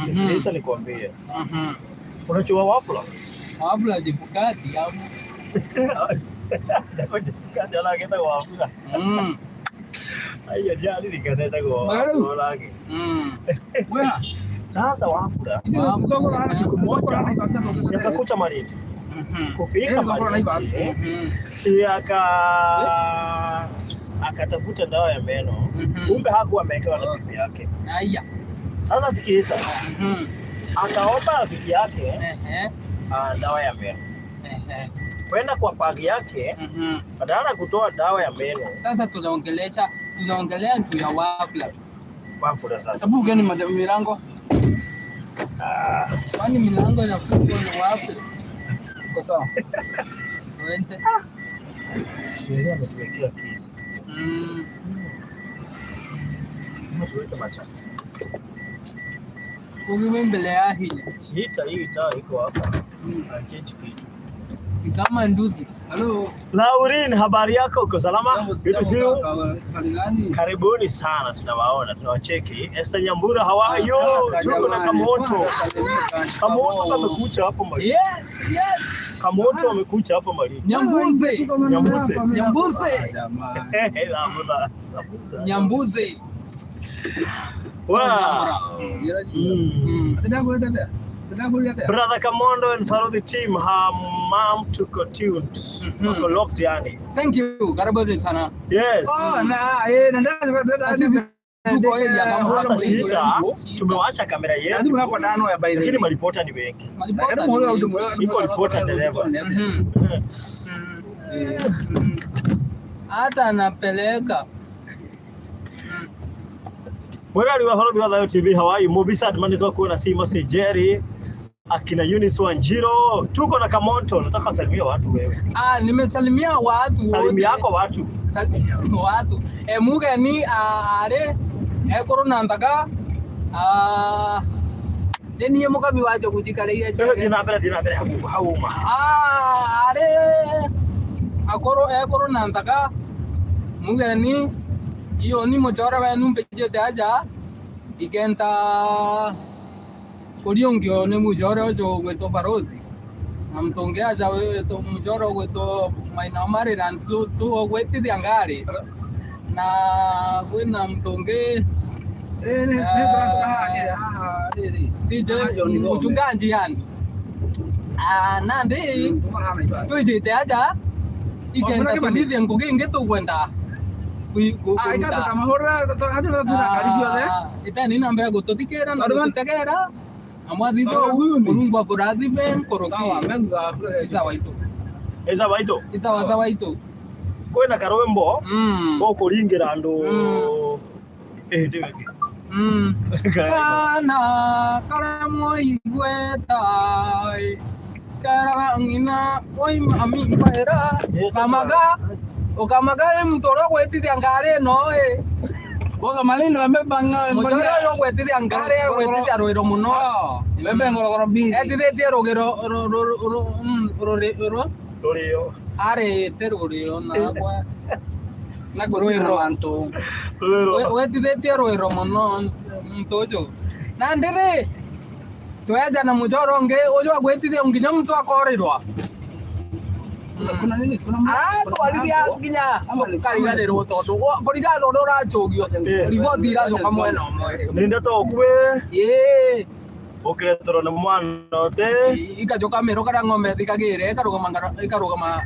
sikiliza nikwambie. Unachua wafula? Wafula jipukati hapo. Jipukati ala kita wafula. Aya dia ni kaneta kwa wafula lagi. Wewe sasa wafula. Siku moja yakakuta Malindi. Kufika Malindi. Si akatafuta dawa ya meno. Kumbe hakuwa amewekewa na bibi yake. Aya. Sasa sikiliza. Akaomba rafiki yake dawa ya meno. Kwenda kwa pagi yake badala kutoa dawa ya meno. Sasa tunaongelea juu ya wafula sasa. Sababu gani milango? Kwani milango inafungwa na wafula? Kwa sawa. Wente. Yeye ametuwekea kisa. Tuweke macha. Kungi mbele ya hili. Sita hii taa iko hapa. Change kitu. Kama nduzi. Hello. Laurin, habari yako? Uko salama? Vitu sio? Karibuni sana, tunawaona, tunawacheki. Esther Nyambura, how are you? Tuko na Kamoto. Kamoto kamekucha hapo Malindi. Yes. Kamoto amekucha hapo Malindi. Nyambuze. Brother Kamondo and part of the team, her mom tuko tuned. Tuko locked yani. Thank you. Karibuni sana. Yes. Tuko area kama sasa shita tumewasha kamera yetu. Lakini malipota ni wengi. Iko reporter dereva. Hata anapeleka. Bwana aliwa follow the other TV Hawaii Mobisa admanizo kuona Sima Sejeri akina Eunice Wanjiro tuko na Kamonto. Nataka salimia watu wewe. Nimesalimia watu. Salimia yako watu. Salimia watu. Mugeni are corona ndaka deni mukabi wacho kujikalia dina bere hauma are corona ndaka mugeni iyo ni mojora wa numbeje daja igenta koliongyo ne mujora ojo gweto barozi amtongea ja weto mujora gweto maina mare ran tu ogweti diangari na kwena mtonge mchungaji yani nandi tuijite aja igenda tulithi ngugingi tukwenda itani nambere gututhikira na gututegera amwathitho Mulungu akurathime nkoroki isawa waitu kwena karwembo okuringira andu ndiweki kana karamo igweta karangina oi mami mpaira Okamaga mtoro gwetithia ngari no boga Malindi amebanga mutoro yo gwetithia ngari gwetithia rwiro muno bebe ngorogoro bi etithia rugiro ruriyo are terugiro na rwiro antu gwetithia rwiro muno mtojo na ndiri tweja na mutoro nge ojo gwetithia nginya mtu akorirwa kuna nini twariria nginya kariganirwo tondu koriga tondu urachugio riboti iracoka mwena umwe ninde tokwe ukireterwo nĩ mwana te ikacoka mĩro karia ng'ombe thikagĩre ikarũgama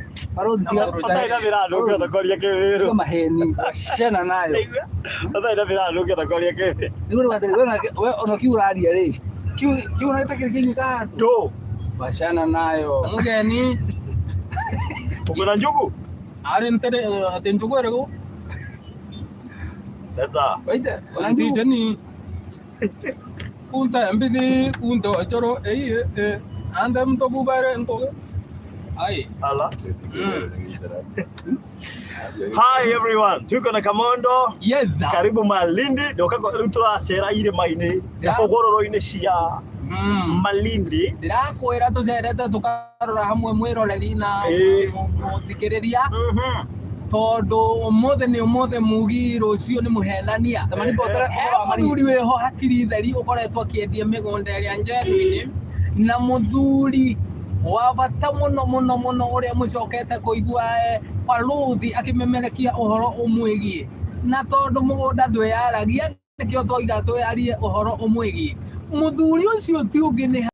ataira mĩrandũ ũkĩhota kwaria kĩwĩrũ maheni ciana nayo ataira mĩrandũ ũkĩhota kwaria kĩwĩrũ we ona kiu ũraria rĩ kiu naita kĩnyuka ndũ bacana nayo mũgeni ukona njugu ari ntere ate njugu erego leta waita onangi jeni kunta mbidi kunto achoro anda mto bubare ntoge ai ala Hi everyone, tuko na Kamondo. Yes. Karibu Malindi, doka kwa sera ile maine. Kogororo-ine cia Malindi. Ndirakwira tucerete tukarora hamwe mwiroreri na muthikiriria tondu umothe ni umothe mugi rucio ni muhenania muthuri weho hakiri theri ukoretwo akiendia migunda iria njeru-ini na muthuri wa bata muno uria mucokete kuigua baruthi akimemerekia uhoro umwigie na tondu mugunda ndweyaragia nikio twiga twiarie uhoro umwigie muthuri ucio ti ungi ni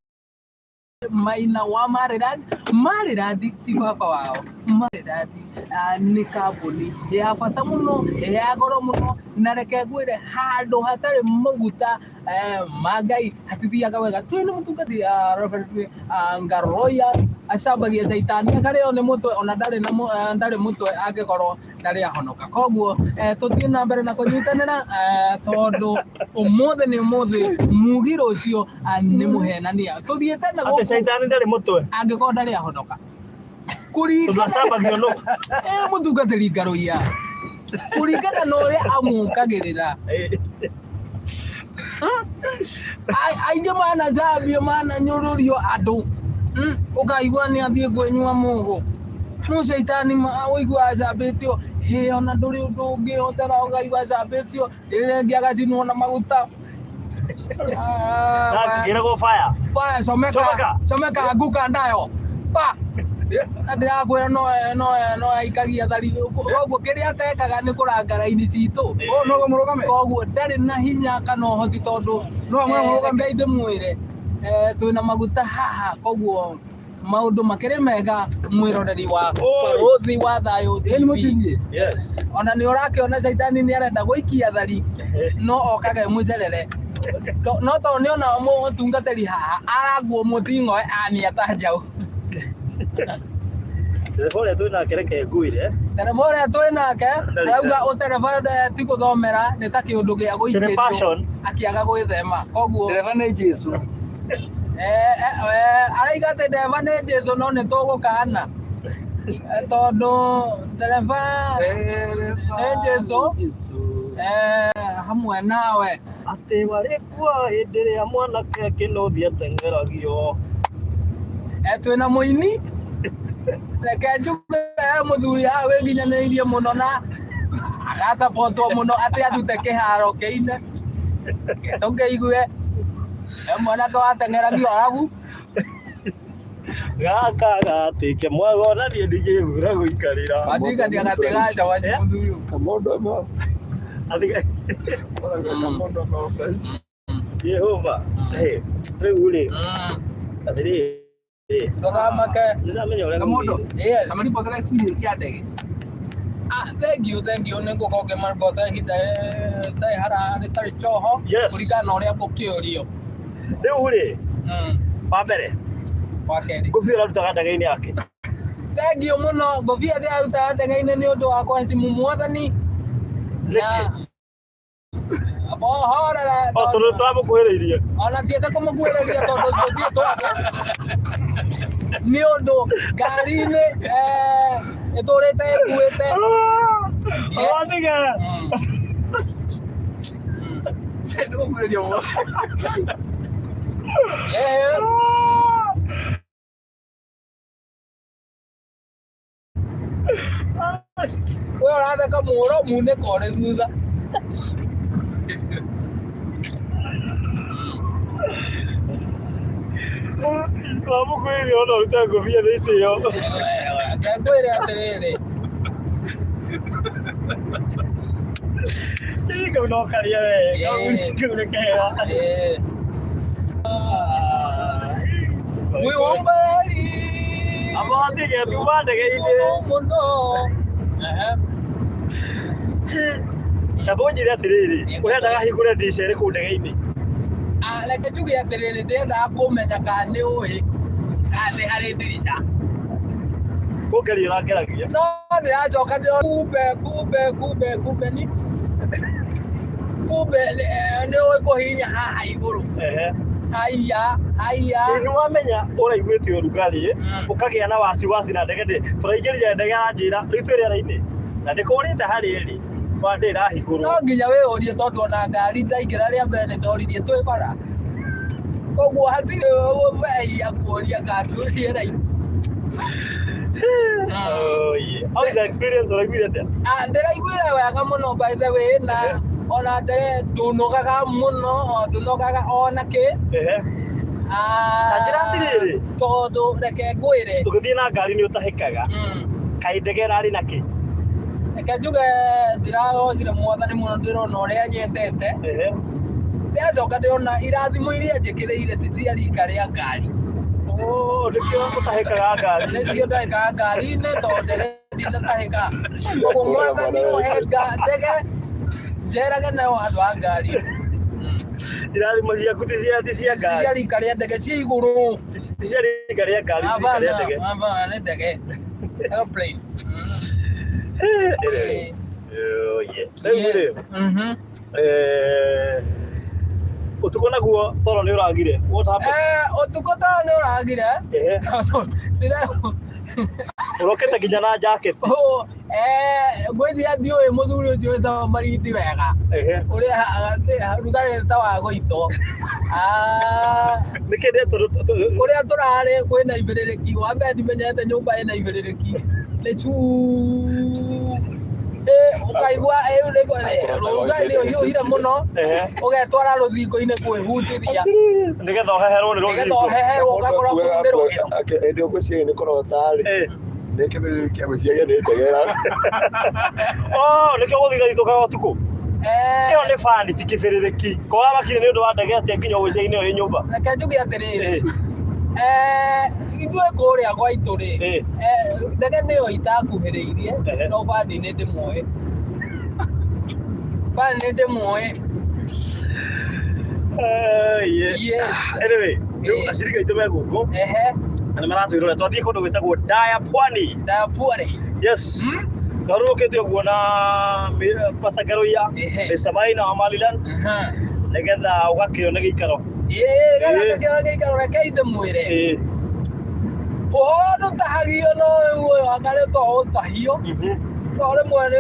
Maina wa Mariradi ti baba wao. Mariradi ni kambuni ya bata muno ya goro muno na reke ngwire handu hatari muguta magai hatithiaga wega twina mutungati Reverend Ngaroya acambagia caitani akareo ni mutwe ona ndari mutwe angikorwo ndari ahonoka koguo tuthie na mbere na kunyitanira tondu umothe ni umothe mugi rucio ni muhenania tuthiete na ate caitani ndari mutwe angikorwo ndari ahonoka tuthacambagio no mutungatiri Ngaroya kuringana na uria amukagirira aingi mana jambio mana nyururio andu ukaigua ni athie kwenyua mugo no caitani uigua acambitio ona nduri undu ungihotera ukaigua acambitio rĩrĩa ĩngĩ agacinwo na maguta fire someka anguka ndayo pa ndirakwira no aikagia thari koguo kiria atekaga ni kuranga raini citu no murugame koguo ndari na hinya kana uhoti tondu no murugame inde mwire twina maguta haha koguo maundu makire mega mwiroreri wa baruthi wa thayo yes ona ni urakiona caitani ni arenda guikia thari no okage mucerere no to ni ona mutungatiri haha araguo mutingo ani atanjau Telefone twinake reke nguire telefone twinake rauga utereba ti guthomera ni ta kiundu gia guikitio akiaga gwithema koguo telefone ni Jesu araiga ati ndeva ni Jesu no ni tugukana tondu ndereba ni Jesu hamwe nawe ati warikua hindi ria mwanake kinuthi atengeragio twina muini reke njuge muthuri we nginyanirie muno na agasaportwo muno ati andute kiharo kiine tukeigue mwanake watengeragio arabu gaka gatike mwega ona nie ndingĩhura gũikarĩra matigania gategaca wa muthuri kamondo no athiga Yehova rĩu-rĩ athiri ndogamake ndamenya ũrĩa kamondo yes kama nipo kana experience ya ndege thank you ningukoge maribota ihinda tai hara ni tari choho kurigana uria ngukĩũrio rĩu-rĩ wa mbere wa kerĩ Ngũbia ararutaga ndege-inĩ yake thank you muno Ngũbia ararutaga ndege-inĩ nĩ ũndũ wa kũheshimu mwathani na ohorera tondũ twamũkuhĩrĩirie ona tiete kũmũkuhĩrĩria tondũ tũthiĩ twake nĩ ũndũ ngari-inĩ ĩtũrĩte ĩkuĩte Atiga we ũratheka mũro munĩka ũrĩ thutha wamũkuhĩrĩirie ona ũrute ngũbia nĩ itĩo ngwĩre atĩrĩrĩ kau no karia wega kau nĩ kega mwĩwomberi Atiga tuma ndege-inĩ mũno tamba ũnjĩre atĩrĩrĩ ũrendaga hingũre ndicere kũu ndege-inĩ reke njuge atĩrĩrĩ ndĩendaga kũmenya kana nĩ ũĩ kana nĩ harĩ ndirica ũngeria ũrangeragia no ndĩracoka kumbe ni kumbe nĩ ũĩ kũhihinya haha igũrũ haiya nĩwamenya ũraiguĩte ũrugarĩ ũkagĩa na wasiwasi na ndege tũraingĩrire ndege yanjĩra rĩu twĩ rĩera-inĩ na ndĩkũrĩte harĩa ĩrĩ wa ndĩ ĩrahingũrwo no nginya wĩyũrie tondũ ona ngari ndaingĩra rĩa mbere nĩ ndoririe twĩ bara koguo hatirĩ mehia kuoria ngari rĩera-inĩ Oh yeah. How is the experience uraiguire atia? Ndiraiguire wega muno by the way na ona ndunogaga muno ndunogaga ona ki Tanjira atiriri tondu reke ngwire tugithii na ngari ni utahikaga kai ndege rari naki reke njuge ndirahocire mwathani muno ndirona uria nyendete ndacoka ndiona irathimo iria njikireire ti cia rika ria ngari nikio utahikaga ngari nicio ndahikaga ngari-inĩ tondu ndege ndinatahika koguo mwathani uhenga ndege njerage nayo handũ ha ngari irathimo ciaku ti cia ngari cia rika ria ndege cia igũrũ ti cia rika ria ngari ti cia ria ndege nĩ ndege airplane oh yeah utuko naguo toro ni uragire what happened utuko toro ni uragire urokete nginya na jacket ngwĩciria ndiũĩ mũthuri ũcio wĩtagwo Mariti wega ũrĩa rugarĩ ta wa gũitwo kũrĩa tũrarĩ kwĩna ibĩrĩrĩki wa mbere ndimenyete nyũmba ĩna ibĩrĩrĩki nĩ ukaigua rugarĩ nĩ ũhiũhire mũno ũgetwara rũthingo-inĩ kwĩhutithia nĩgetha ũheherwo nĩ ũheherwo ũgakorwo kũrĩ rũgĩo ĩndĩ ũgũciĩ nĩ korwo tarĩ nĩ kĩbĩrĩrĩki kĩa gũciaria nĩ ndege nĩkĩo gũthigaritũkaga ũtukũ ĩyo nĩ bandi ti kĩbĩrĩrĩki koga makire nĩ ũndũ wa ndege atĩ nginya ũgũciainĩ ĩyo ĩ nyũmba reke njuge atĩrĩrĩ ithuĩ kũrĩa gwitũ rĩ ndege nĩyo itakuhĩrĩirie no bandi nĩ ndĩmuoĩ anyway rĩu acirika itũ me gũkũ na nĩ maratwĩrora twathiĩ kũndũ gwĩtagwo Diapwani yes twarũrũkĩte ũguo na Pastor Garoia Mr. Maina wa Maliland nĩgetha ũgakĩona gĩikaro gĩikaro reke ndĩmwĩre ndũtahagio no rĩu wangarĩtwo ũtahio no rĩmwe nĩ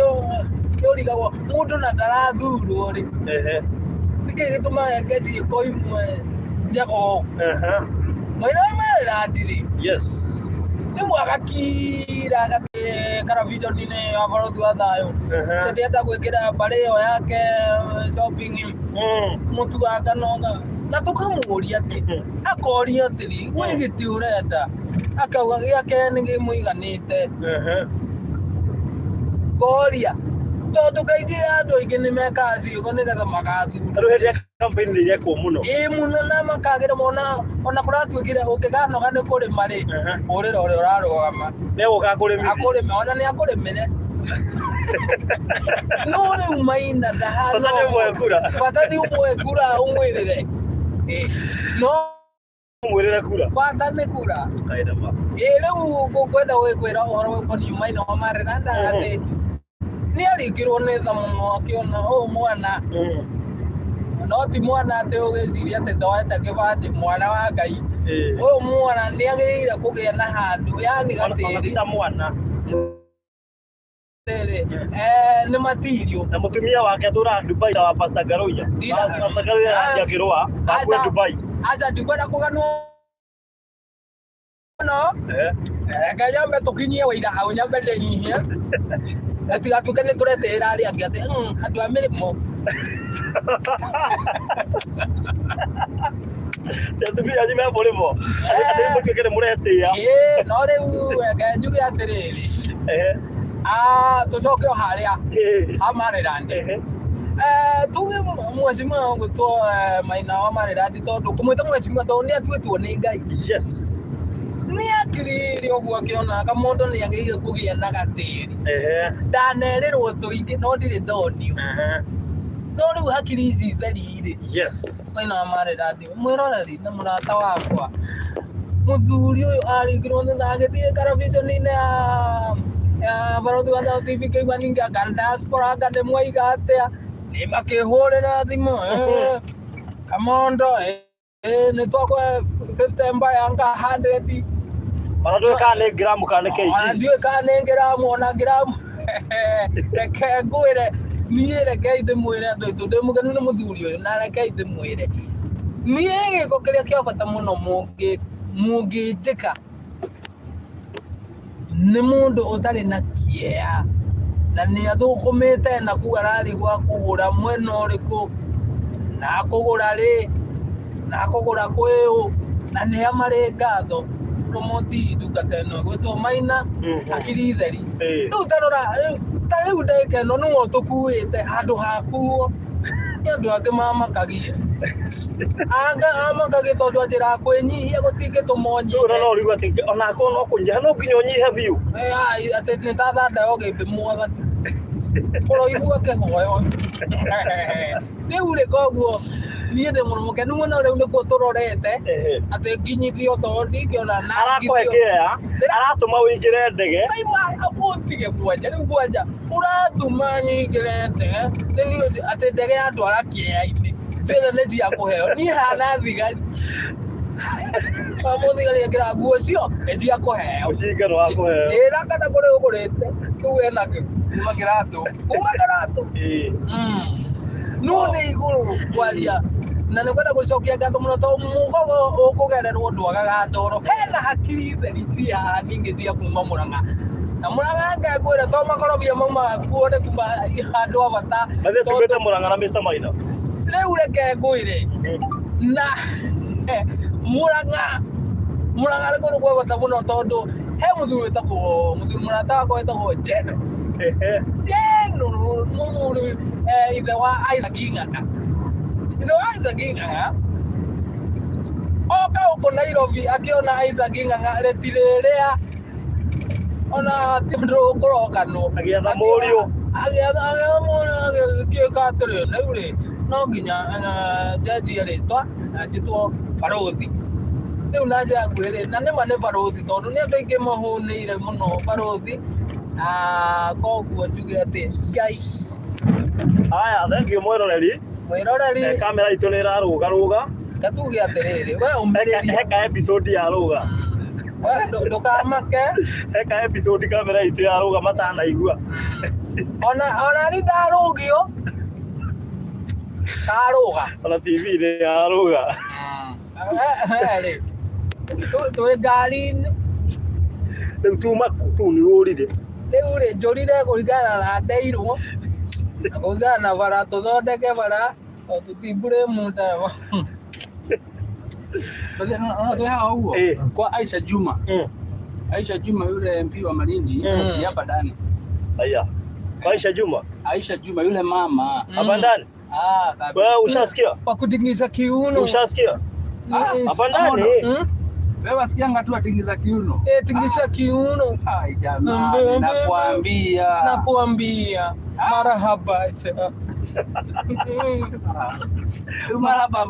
ũrigagwo mũndũ na ndarathurwo rĩ nĩkĩ gĩtũmaga ngeci gĩko imwe njago Maina Marĩrandi rĩmwe agakira agathiĩ karabiconi-inĩ ya bũrũri wa thayũ ndĩenda gwĩkĩra mbarĩ ĩyo yake shopping mũtu wa ngano na tũkamũria atĩ akoria atĩrĩ gwĩ gĩtĩ ũrenda akauga gĩake nĩ kĩmũiganĩte ngoria tondũ kaingĩ andũ aingĩ nĩ mekaga ciũgo nĩgetha magathura rĩu hĩndĩ ya campaign nĩ irekwo mũno mũno na makagĩra ona kũratuĩkire ũngĩkanoga nĩ kũrĩma rĩ ũrĩra ũrĩa ũrarũgama nĩ ũgũka kũrĩma ona nĩ akũrĩmĩre no rĩu Maina ndahana bata nĩ ũmwe kura ũmwĩrĩre no ũmwĩrĩre kura bata nĩ kura rĩu ngũkwenda gwĩkwĩra ũhoro ũkoniĩ Maina wa Marĩrandi atĩ nĩ arĩkirwo nĩ tha mũno akĩona mwana no ti mwana atĩ ũgĩciria atĩ ndoete kĩbandĩ mwana wa Ngai mwana nĩ agĩrĩire kũgĩa na handũ yani gatĩri nĩ matirio na mũtumia wake atũraga Dubai wa Pastor Garoia Pastor Garoia aciakĩrũa akuo Dubai aca ndikwenda kũganwo no reke nyambe tũkinyie wĩira hau nyambe ndĩnyihie tigatuĩke nĩ tũretĩĩra arĩa angĩ atĩ andũ a mĩrĩmo atumia anyu me mũrĩmo atĩ mũtuĩke nĩ mũretĩĩa no rĩu reke njuge atĩrĩrĩ tũcoke o harĩa ha Marĩrandi tuge mheshimiwa gwĩtwo Maina wa Marĩrandi tondũ kũmwĩta mheshimiwa tondũ nĩ atuĩtwo nĩ Ngai nĩ akirire ũguo akĩona kamũndũ nĩ agĩrĩire kũgĩa na gatĩri ndanerĩrwo tũingĩ no ndirĩ ndonio no rĩu hakiri ici theri-rĩ Maina wa Marĩrandi mwĩroreri na mũrata wakwa mũthuri ũyũ arĩkirwo nĩ tha agĩthiĩ karabiconi-inĩ ya bũrũri wa South TV kĩigua ningĩ anga diaspora anga ndĩmwaiga atĩa nĩ makĩhũrĩra thimũ kamondo nĩ twakwe 50 mbaya anga 100 Wanajua kana nĩ gramu kana nĩ kg wanajua kana nĩ gramu ona gramu reke ngwĩre niĩ reke ndĩmwĩre andũ aitũ ndĩ mũgeni nĩ mũthuri ũyũ na reke ndĩmwĩre niĩ gĩko kĩrĩa kĩa bata mũno mũngĩnjĩka nĩ mũndũ ũtarĩ na kĩeya na nĩ athũkũmĩte na kuga ararĩ gwa kũgũra mwena ũrĩkũ na kũgũra rĩ na kũgũra kwĩ na nĩ amarĩ ngatho promoti ndungata ĩno gwĩtwo Maina Akiri Theri. Rĩu tarora ta rĩu ndagĩka ĩno nĩwe ũtũkuĩte handũ hakuo nĩ andũ angĩ mamakagia amakagia tondũ njĩra kwĩnyihia gũtingĩtũmonyihia. Rĩu no ũrigwo atĩ onako no kũnyiha no nginya ũnyihe biũ. Atĩ nĩ ta thanda yogĩmbĩ mwathani ũroigua kĩhoyo. Rĩu rĩ koguo niĩ ndĩ mũkenu mũno rĩu nĩkuo tũrorete atĩ nginyithio tondũ ndingĩona na arakũhe kĩeya aratũma wĩingĩre ndege ũtige kwanja rĩu kwanja ũratũma nyingĩre ndege atĩ ndege yatwara kĩeya-inĩ ciothe nĩ cia kũheo niĩ hana thigari mũthigari ekĩra nguo cio nĩ cia kũheo mũcingano wa kũheo ĩra kana kũrĩ ũgũrĩte kĩu enakĩo kuma kĩratũ no nĩ igũrũ kwaria na nĩ kwenda gũcokia ngatho mũno tondũ mũgogo ũkũgererwo ndwagaga ndoro hena hakiri theri cia ningĩ cia kuma Mũrang'a na Mũrang'a ngĩkwĩra to makorobia mauma kuo nĩ kuma handũ abata mathiĩ tumĩte Mũrang'a na Mr. Maina rĩu reke ngwĩre na Mũrang'a nĩ kũndũ kwa bata mũno tondũ he mũthuri wĩtagwo mũthuri mũrata wakwa wĩtagwo Jeno mũthuri ithe wa Isaac Ng'ang'a oka huko Nairobi akiona Isaac Ng'ang'a reti rĩrĩa ona ti ũndũ ũkũrokanwo agĩetha mũriũ agĩgĩka atĩrĩ rĩu rĩ no nginya njenjie rĩtwa njĩtwo Barothi rĩu na njĩra nguhĩ rĩ na nĩma nĩ Barothi tondũ nĩ andũ aingĩ mahũnĩire mũno Barothi koguo njuge atĩ Ngai. Haya, thank you mwĩroreri. Kamera itũ nĩ ĩrarũga gatuge atĩrĩrĩ we ũmĩrĩrie heka episode ya rũga ndũkamake heka episode kamera itũ ya rũga matanaigua ona nĩ ndarũgio karũga ona TV nĩ ya rũga twĩ ngari-inĩ rĩu tuma tu nĩ ũrire rĩu rĩ njũrire kũringana na ndeirwo na kũringana na bara tũthondeke bara tũtimbũrĩ mũnda Ndio hao huo kwa Aisha Juma. Aisha Juma yule MP wa Malindi hapa ndani. Aya. Aisha Juma. Aisha Juma yule mama hapa ndani. Wewe ushasikia? Kwa kutingiza kiuno. Ushasikia? Hapa ndani. Wewe wasikianga tu atingiza kiuno. Tingisha kiuno. Ai jamaa nakuambia. Marahaba. Marahaba.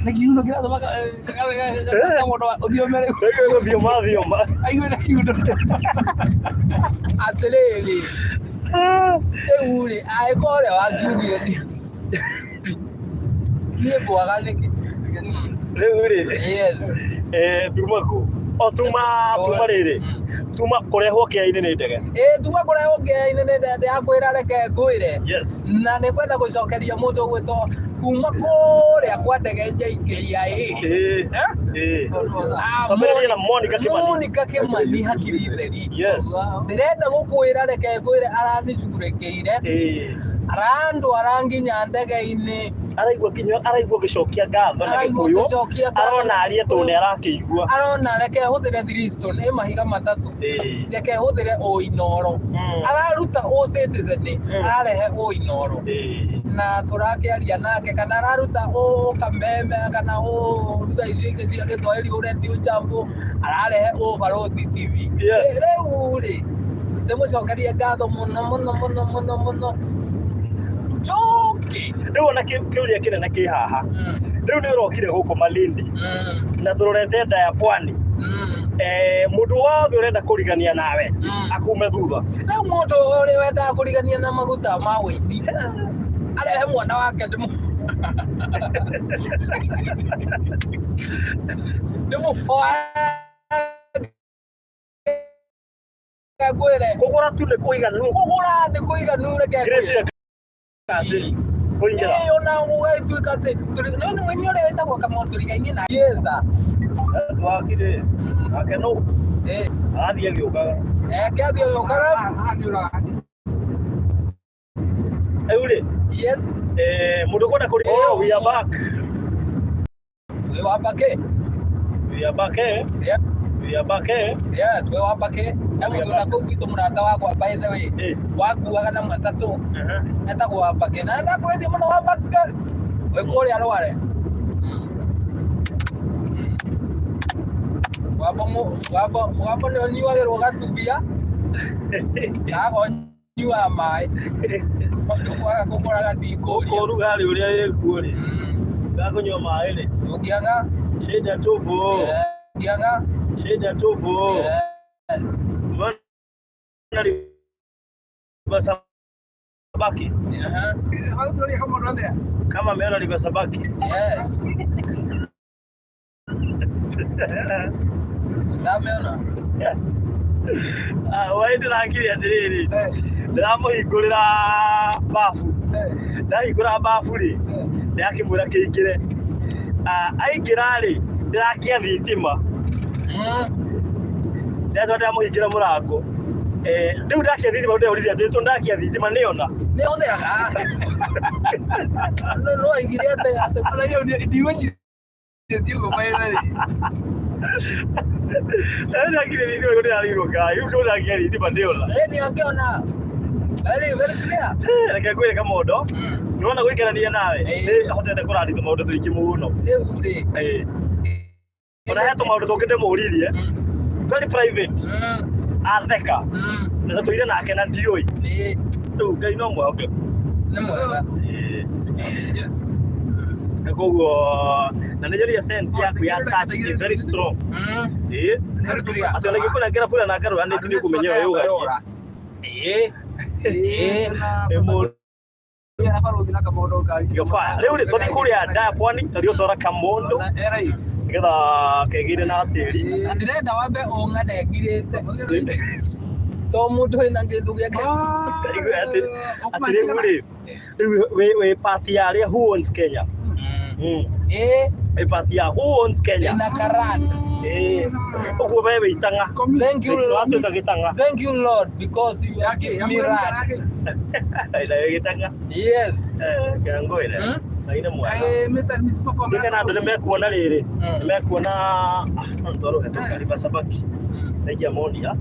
Nakiuno kila mpaka atĩrĩrĩ rĩu rĩ aĩko ũrĩa wangiugire niĩ kwaga nĩkĩ rĩu rĩ tuma kũ tuma rĩrĩ tuma kũrehwo kĩeya-inĩ nĩ ndege tuma kũrehwo kĩeya-inĩ nĩ ndege yakwĩra reke ngwĩre yes na nĩ kwenda gũcokeria mũndũ ũgwĩtwo kuma kũrĩa kwa ndege JKIA Monica Kimani Hakiri Theri ndĩrenda gũkwĩra reke ngwĩre aranĩcugurĩkĩire arandwara nginya ndege-inĩ araigua gĩcokia ngatho na Gĩkũyũ arona arie tondũ nĩ arakĩigua arona reke hũthĩre Three-Stone mahiga matatũ reke hũthĩre Ũinoro araruta Citizen ararehe Ũinoro na tũrakĩaria nake kana araruta Kameme kana ruga icio ingĩ cia Gĩthwaĩri Radio Jambo ararehe Barothi TV rĩu rĩ ndĩmũcokerie ngatho mũno Joke. Rĩu ona kĩũria kĩnene kĩ haha rĩu nĩ ũrokire gũkũ Malindi na tũrorete nda ya Pwani mũndũ wothe ũrenda kũrigania nawe akume thutha rĩu mũndũ ũrĩa wendaga kũrigania na maguta ma wĩini arehe mwana wake kũgũra tu nĩ kũiganu reke kuingira ona ugaituika ati none mwenye ule etagwo Kamonturigaini na yetha twakire ake no athie giukaga kiathie giukaga eure yes mundu kwenda kuri we are back we are back yes we are back yeah we are back Kama tunako kitu mrata wako by the way wakuaga na matatu etagwo wa back na ndakwethia muno wa back we kuri arware wabo ni onyuagirwo gatubia nago nyua mai kwaga kukoraga ndiko rugari uria yekuo ri gakunywa mai ri ukiaga shida tupu ukiaga shida tupu sabaki kama ameona liko sabaki ndameona waende na akili atiriri ndiramuhingurira bafu ndahingura bafu ri ndakimwira kiingire aingira ri ndirakia thitima ndazo ndamuhingira murango riu ndakia thitima ndurire ati ndakia thitima niona niuthiraga no ingire ate kana yo ndiwe Diego Bayern. Ana kile video yote aliroga. Yuko na kile tipa ndeola. Ni angeona. Very clear. Akakwira kama odo. Niona gwikarania nawe. Ni hotete kurandika maundu tuiki muno. Ona heto maundu tukinde muririe. Very private. Atheka. Na tuire nake na ndioi. Tu ngai no mwe okay. Ni mwega. Yes. Koguo na nigeria sense yaku ya touch is very strong atona gikuna ngira pula na karu ane tuni kumenyewa yoga mo ya faro bina kamondo kali yo fa leo le todi kuri ada pwani todi otora kamondo ngetha kegire na tiri ndirenda wambe onga negirite to mundu ina ngindu giake ati we party ya who owns Kenya party ya who owns Kenya na Karan uko bebe itanga thank you Lord gitanga thank you Lord because you have given me right ila gitanga yes kango ila aina mwa Mr. Mismoko ndikana ndo nimekuona riri nimekuona ntoro hetu kaliba sabaki ndio moni ya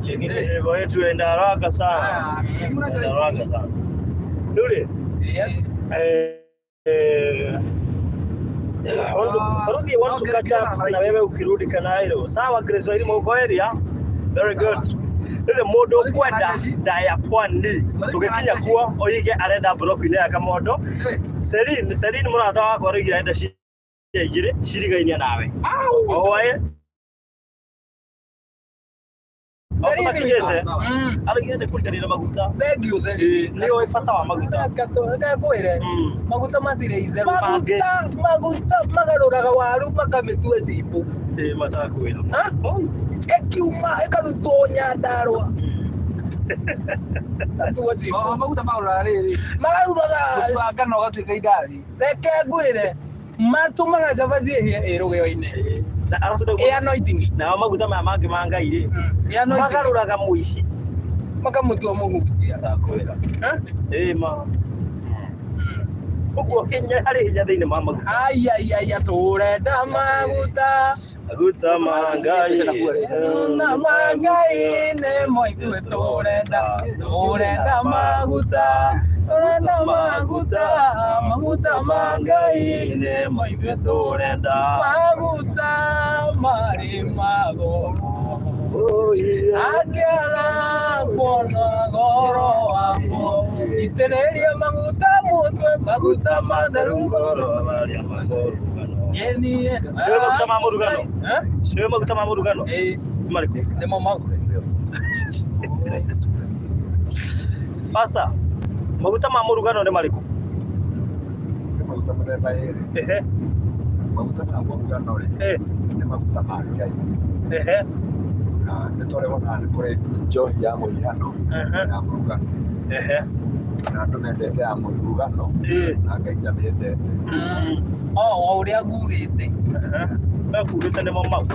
lakini leo yetu enda haraka sana enda haraka sana ndio yes Farugi want to catch up na wewe ukirudi Kanairo. Sawa Grace Wairimu uko area? Very good. Ile modo kwenda daya pwani. Tukikinya kuwa oige arenda block ile ya Kamondo. Celine murata wako rigi aenda igire shiriga nawe. Owaye. Arigende kutarira maguta. Thank you Celine. Ndio ifata wa maguta. Kakwire. Maguta matire ither. Maguta magaruraga waru makamitue zipu. Mataka kwira. Ekiuma ekarutonya ndarwa. Atuwa zipu. maguta maura riri Magaruraga ngano gatwika idari reke ngwire matumaga cabaci irugeo-ini na arafu anointing na maguta maya mangi mangaire magaruraga muici makamutua muhutia ndakwira ma uguo Kenya hari hinya thiini ma maguta ai turenda maguta mangai na mangai ne moitwe turenda maguta mangai ne moitwe turenda maguta mari magoro akiaga kuona goro wako itereria maguta mutwe maguta matheru ngoro maria magoro yeni maguta ma murugano sio maguta ma murugano mariko nemo magure pasta maguta ma murugano ne mariko maguta mureba ere maguta ma murugano ne maguta ma ngai nitore wana ni kure njohi ya muihano ya murugano na tumendete ya mũthurano na Ngai ndamĩendete. O ũrĩa ngugĩte kugĩte nĩ mau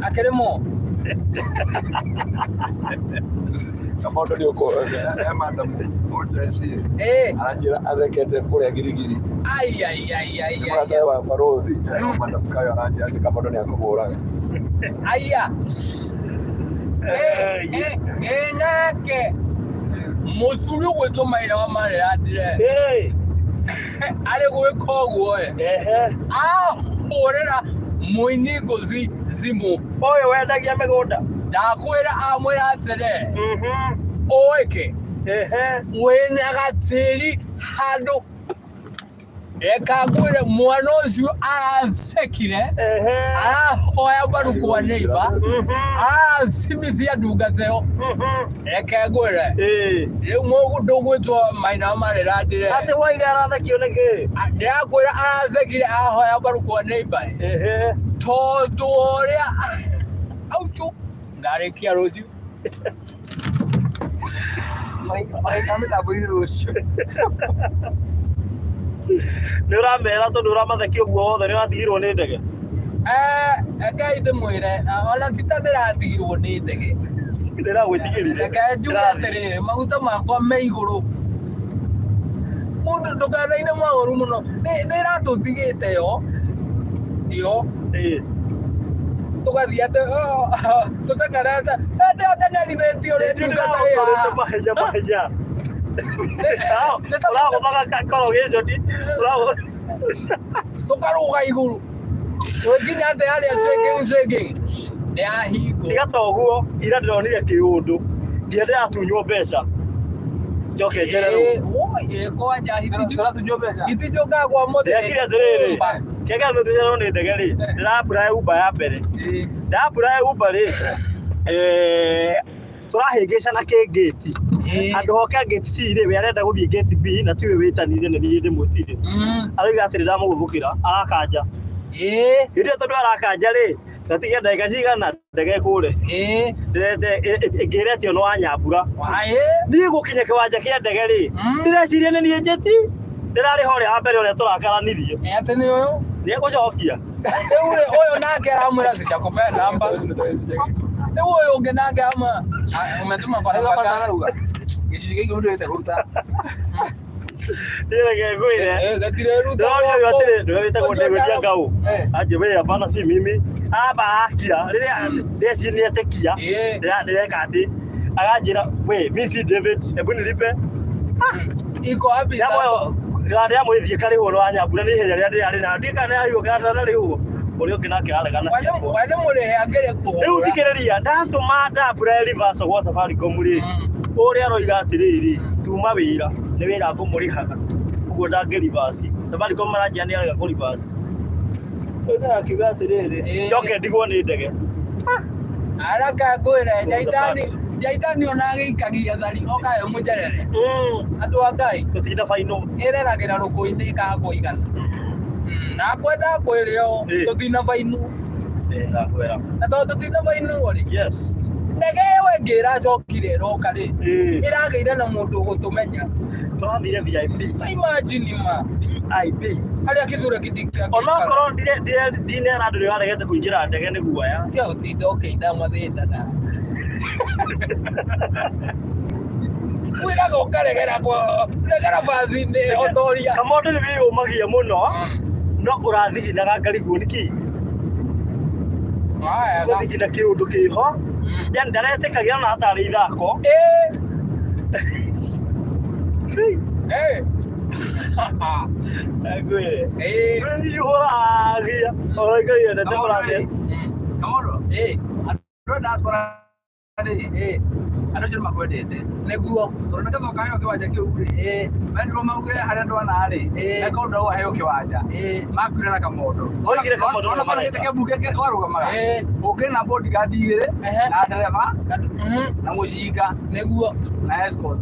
akĩrĩ mo Kamondo nĩ ũkũhũra madam Mojesi anjĩra athekete kũrĩa girigiri mũrata wa barothi madam Kayo anjĩra atĩ Kamondo nĩ akũhũraga nake mũcuri ũgwĩtwo Maina wa Marĩra arĩ gwĩka ũguo ahũrĩra mũini ngũthi thimũ ũyũ wendagia mĩgũnda ndakwĩra amwĩra atĩrĩ ũĩke wĩna gatĩri handũ eka ngwĩre mwana ũcio aracekire arahoya mbaru kwa neighbor aracimithia ndungata ĩyo eke ngwĩre rĩu mũndũ ũgwĩtwo Maina wa Marĩra ndĩre atĩ waiga arathekio nĩkĩ ndĩrakwĩra aracekire arahoya mbaru kwa neighbor tondũ ũrĩa autu ngarĩkia rũciũ Maika mĩtambo-inĩ rũciũ nĩ ũramera tondũ ũramathekio guo wothe nĩ ũratigirwo nĩ ndege Ngai ndĩmwĩre ona ti ta ndĩratigirwo nĩ ndege ndĩragwĩtigĩrire reke njuge atĩrĩrĩ maguta makwa me igũrũ mũndũ ndũkanaine magũrũ mũno nĩĩratũtigĩte yo tũgathiĩ atĩ tũtakarata ndĩatanyarithetio rĩ ndungata ĩyo mahenya ũragũthaga koro gĩconi tũkarũga igũrũ nginya atĩ harĩa cĩngĩ nĩahingwo tiga ta ũguo ira ndĩronire kĩũndũ nginya ndĩratunywo mbeca njoke njere kwanja hitinjokaga kwa mũthĩ ndekire atĩrĩrĩ kĩega nĩtũcererwo nĩ ndege rĩ ndĩra Uber ya mbere ndĩra Uber rĩ tũrahĩngĩcana kĩngĩti andũ hoke gate C rĩ we arenda gũthiĩ gate B na tiwe wĩtanire nĩ niĩ ndĩmwĩtire aroiga atĩrĩ ndamũgũthũkĩra arakanja hĩndĩ tondũ arakanja rĩ tatigia ndagĩka cigana ndege kũre ngĩretio nĩ wa Nyambura niĩ gũkinya kĩwanja kĩa ndege rĩ ndĩreciria nĩ niĩ njeti ndĩrarĩ horĩa wa mbere ũrĩa tũrakaranirie atĩ nĩ ũyũ nĩegũcokia rĩu rĩ ũyũ nake aramwĩra citakũbe namba rĩu ũyũ ũngĩ nake umetuma kwa gĩcunjĩ gĩkĩ mũndũ wĩte kũruta nĩreke ngwĩre ndio wĩtagwo David Ngau aje we hapana si mimi aba akia rĩrĩa ndecirie kia ndĩreka atĩ aganjĩra we mimi si David hebu nilipe iko wapi rĩrĩa mwĩthie karĩhwo wa Nyambura nĩ ihenya rĩrĩa ndĩrarĩ na ndikane ahiũ kana na rĩu ũrĩa ũngĩ nake aregana ciakwa wale mũrĩhe angĩrĩ kũhũra rĩu thikĩrĩria ndatũma ndambura reverse gwa Safaricom rĩ ũrĩa aroiga atĩrĩrĩ tuma wĩra nĩ wĩra ngũmũrĩhaga ũguo ndangĩreverse Safaricom maranjia nĩ arega kũreverse ũrĩa akiuga atĩrĩrĩ njoke ndigwo nĩ ndege araka ngwĩre Njaitani ona agĩikagia thari okayo mũnjerere andũ a Ngai tũtinda faino ĩreragĩra rũkũ-inĩ ĩkagũigana na kwenda kwĩrĩo tũtina faino na tondũ tũtina faino rĩ yes ndege ĩyo ĩngĩ ĩracokire ĩroka rĩ ĩragĩire na mũndũ ũgũtũmenya tũrathire VIP ta imagine VIP harĩa kĩthure kĩdika onokorwo ndinera andũ nĩ waregete kũingĩra ndege nĩ guoya kĩa ũtinda ũkĩinda mathĩndana wĩraga ũkaregera bathi-inĩ otoria Kamondo nĩ wĩyũmagia mũno no ũrathiginaga ngarigwo nĩkĩ gũthigina kĩũndũ kĩho yani ndaretĩkagia ona hatarĩ ithako ngwĩre wĩihũragia oigai endete mũrathia Kamondo andũ diaspora andũ acio makwendete nĩguo tondũ nĩgetha ũkaheo kĩwanja kĩu rĩ mendirwo maugĩre harĩa andũ ana rĩ eka ũndũ wa aheo kĩwanja makwire na Kamondo oigire Kamondo ona marĩte kĩambunge warũgamaga ũkĩrĩ na bodyguard igĩrĩ na ndereba na mũcinga nĩguo na escort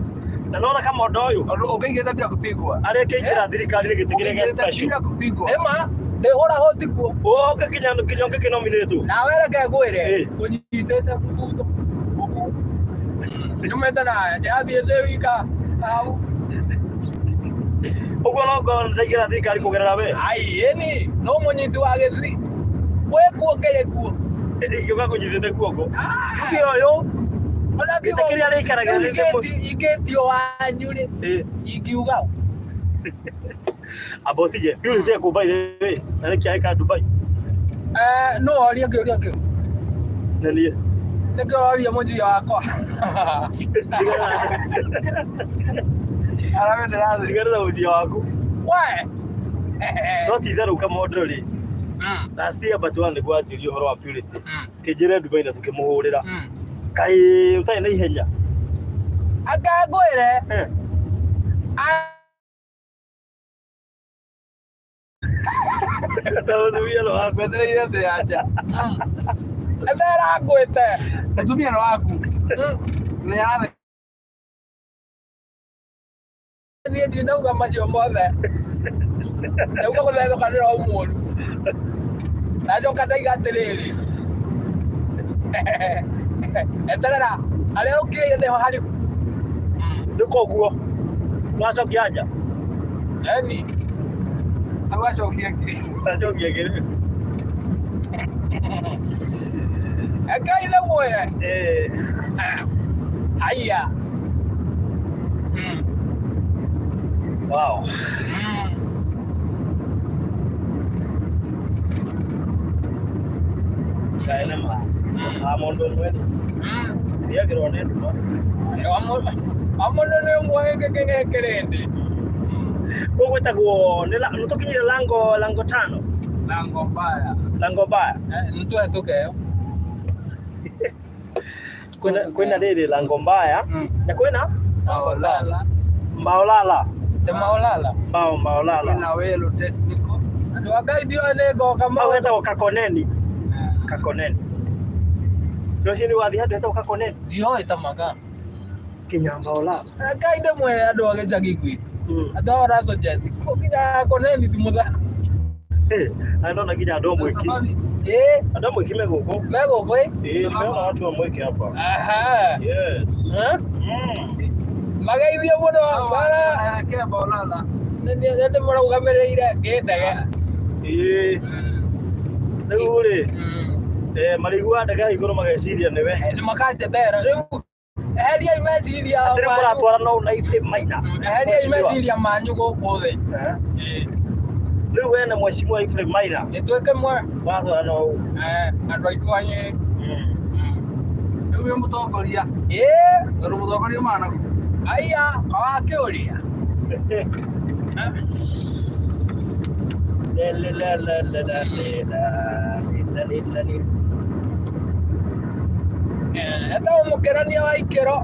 na nona Kamondo ũyũ ũkĩingĩte bila kupigwa arĩkĩingĩra thirikari gĩtĩkĩrĩge special bila kupigwa ema ndĩhũra hoti kuo ũngĩkinya ũngĩkĩnominĩtwo nawe reke ngwĩre ũnyitĩte mũbuto nyumĩte nawe ndĩrathiĩte wika hau Ugo no go ndagira thirikari kugerera we. Ai eni no munyiti wa githiri. We kuongere kuo. Yuga kunyithite kuoko. Kio yo. Ona kigo kiri ari karaga igetio wanyu ri. Ingiuga. Abotije, yule ndiye kubai we. Na kiaika Dubai. No oria ngä Nani? nä ngä oria må thia wakwa Tigana uthia waku. we No ti tharu kamondo ri. Last year but one niguo anjirie horo wa purity. Kinjire Dubai na tukimuhurira. Kai utai na ihenya. anga ngwire Tawo nduia lo hapo. Mwendelee ndio acha. Ndera ngwite Natumia na waku. Ni yale. niä ndi ndauga macio mothe ndauga gå thethåkanä ra å må ru nacoka ndaiga atä rä rä eterera harä a å kä rä nä ho harä ku Ndiko guo. Nacokia aja. eni Awachokia kile. Nacokia kile. Ngai nä mwä re aya Wow. Kaina ma. Amondo mwedi. Dia kirone ndo. amono nä mwoä ngä kä ngä kä rä ndä Wewe taguo nä tukinyire lango tano. Lango mbaya. Lango baya. nä twä hetå keo Kwina riri lango mbaya. Na kwina Maolala. Maolala. te maolala Maolala. Na welo technical. andå a ngai ndio nä ngoka Mau etagwo Kakoneni. Kakoneni. Rũciũ nĩ wathiĩ handũ hetagwo Kakoneni? ndioä tamaga Kinyambaolala. ngai ndä mwä re andå a gä cagi gwitå andå a ratho njeti kå nginya koneni ti må thaka Na ndona nginya andũ amwe ki. Andũ amwe ki me gũkũ. me gå kwä Nimeona watu amwe ki hapa. Yes. mageithio må no Anaelekea Maolala. nä ndä må raugamä rä ire ngä ndege Rĩu rĩ, marĩgua ndege ya igũrũ mageciria nĩwe. nä makanjetera rä u eheriai meciria Atĩrĩ mũratwarana ũũ na Ephraim Maina. eheriai meciria manyu gå kå thä Rĩu we na mheshimiwa Ephraim Maina nä twä kä mwe watwarana ũũ. andå aitå anyä Ndio mtongoria. Ndio mtongoria maana. aya kawakä å ria etagwo må kä rania wa ikä ro